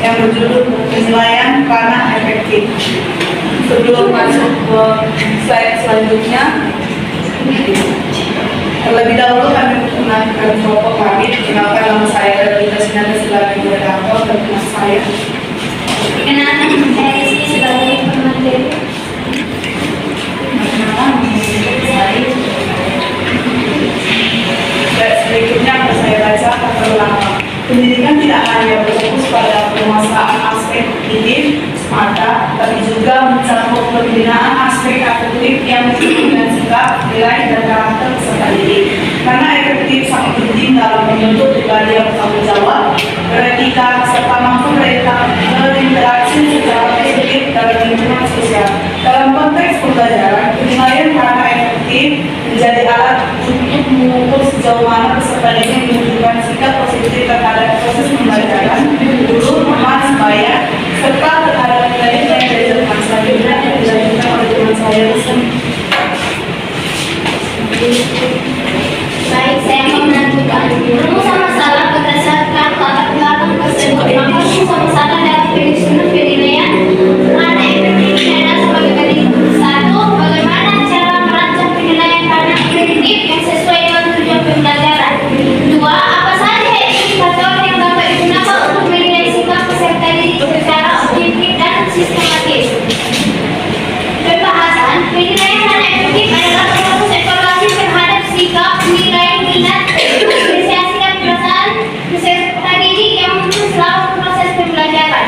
yang berjudul penilaian ranah efektif. Sebelum masuk ke slide selanjutnya, terlebih dahulu kami memperkenalkan kelompok kami. Kenalkan, nama saya Rita Sinanda sebagai moderator dan teman saya. Kenalkan, saya Rizky sebagai pemateri. Berikutnya akan saya baca kata ulangan. Pendidikan tidak hanya berfokus pada penguasaan aspek didik semata, tapi juga mencakup pembinaan aspek akademik yang dengan sikap, nilai, dan karakter peserta didik. Karena efektif sangat penting dalam membentuk pribadi yang bertanggung jawab, beretika, serta mampu berinteraksi secara positif dalam lingkungan sosial. Dalam konteks pembelajaran, penilaian karena efektif menjadi alat untuk mengukur sejauh mana peserta didik menunjukkan sikap positif terhadap proses pembelajaran, guru, teman sebaya, serta terhadap nilai yang diajarkan. Selanjutnya yang dilanjutkan oleh teman saya Rusli. Baik, saya mau menentukan rumus sama salah berdasarkan latar belakang tersebut. Maka rumus sama salah dalam penyusunan penilaian ranah efektif adalah sebagai berikut. 1. Bagaimana cara merancang penilaian ranah efektif yang sesuai dengan tujuan pembelajaran. 2. Apa saja indikator yang dapat digunakan untuk menilai sikap peserta didik secara objektif dan sistematis. Pembahasan penilaian ranah efektif adalah proses evaluasi terhadap sikap, nilai, minat, apresiasi dan perasaan peserta didik yang muncul selama proses pembelajaran.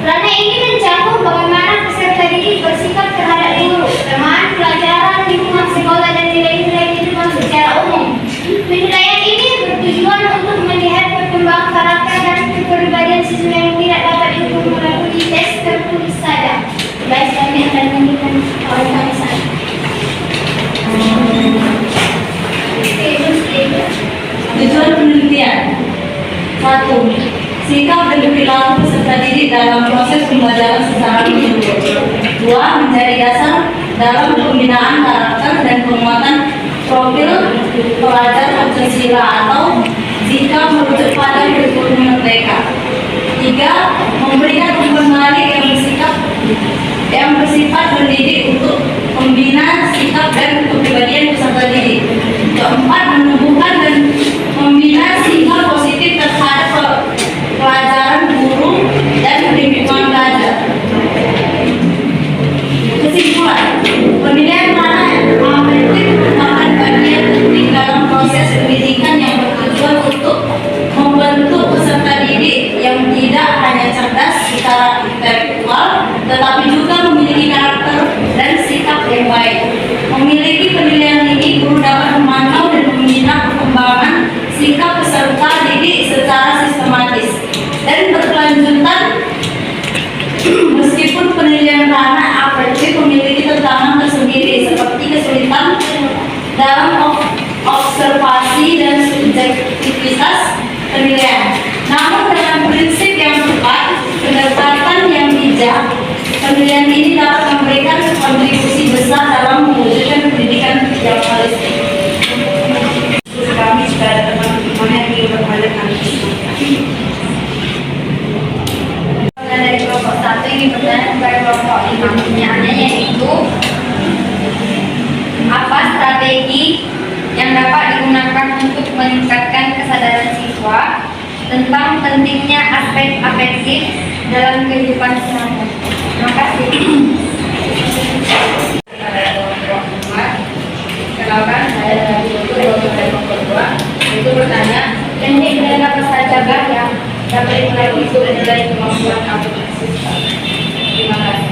Ranah ini mencakup bagaimana peserta didik bersikap terhadap guru, teman, pelajaran, lingkungan sekolah, dan nilai-nilai kehidupan secara umum. Penilaian ini bertujuan untuk melihat perkembangan karakter dan kepribadian siswa yang tidak dapat diukur melalui tes tertulis saja. Baik, kami akan memberikan pembahasan. Tujuan penelitian. 1. Sikap dan perilaku peserta didik dalam proses pembelajaran secara menyeluruh. 2. Menjadi dasar dalam pembinaan karakter dan penguatan profil pelajar Pancasila atau jika merujuk pada kurikulum merdeka. 3. Memberikan umpan balik yang bersifat mendidik untuk membina sikap dan kepribadian peserta didik. 4. Menumbuhkan dan membina sikap positif terhadap pelajaran, guru, dan lingkungan belajar. Kesimpulan, penilaian ranah efektif merupakan bagian penting dalam proses pendidikan yang bertujuan untuk membentuk peserta didik yang tidak hanya cerdas secara intelektual, tetapi juga memiliki karakter dan sikap yang baik. Memiliki penilaian ini, guru dapat memantau dan membina perkembangan sikap peserta didik secara sistematis dan berkelanjutan. Meskipun penilaian ranah efektif memiliki tantangan tersendiri seperti kesulitan dalam observasi dan subjektivitas penilaian, namun dengan prinsip yang tepat, pendekatan yang bijak, penilaian ini dapat memberikan kontribusi besar dalam mewujudkan pendidikan yang holistik. Kami sudah ada teman-teman yang ingin bertanya Dari kelompok 1 ini bertanya kepada kelompok 5. Pertanyaannya yaitu, apa strategi yang dapat digunakan untuk meningkatkan kesadaran siswa tentang pentingnya aspek afektif dalam kehidupan sehari-hari? Terima kasih. Kenalkan, saya dari kelompok 2. Itu bertanya, Teknik dan apa saja yang dapat dimulai untuk menilai kemampuan aplikasi. Terima kasih.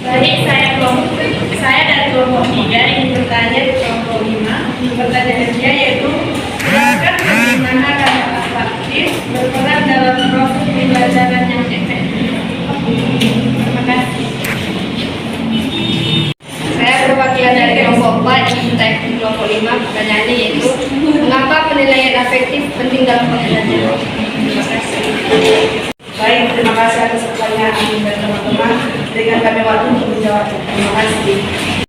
Baik, saya dari kelompok 3 ingin bertanya di kelompok 5. Pertanyaan dia yaitu, jelaskan bagaimana ranah afektif berperan dalam proses pembelajaran yang efektif. Terima kasih. Saya perwakilan dari kelompok 4 yang bertanya di kelompok 5. Pertanyaannya yaitu, mengapa penilaian afektif penting dalam pembelajaran? Terima kasih. Baik, terima kasih atas pertanyaan dari teman-teman. Berikan kami waktu untuk menjawab. Terima kasih.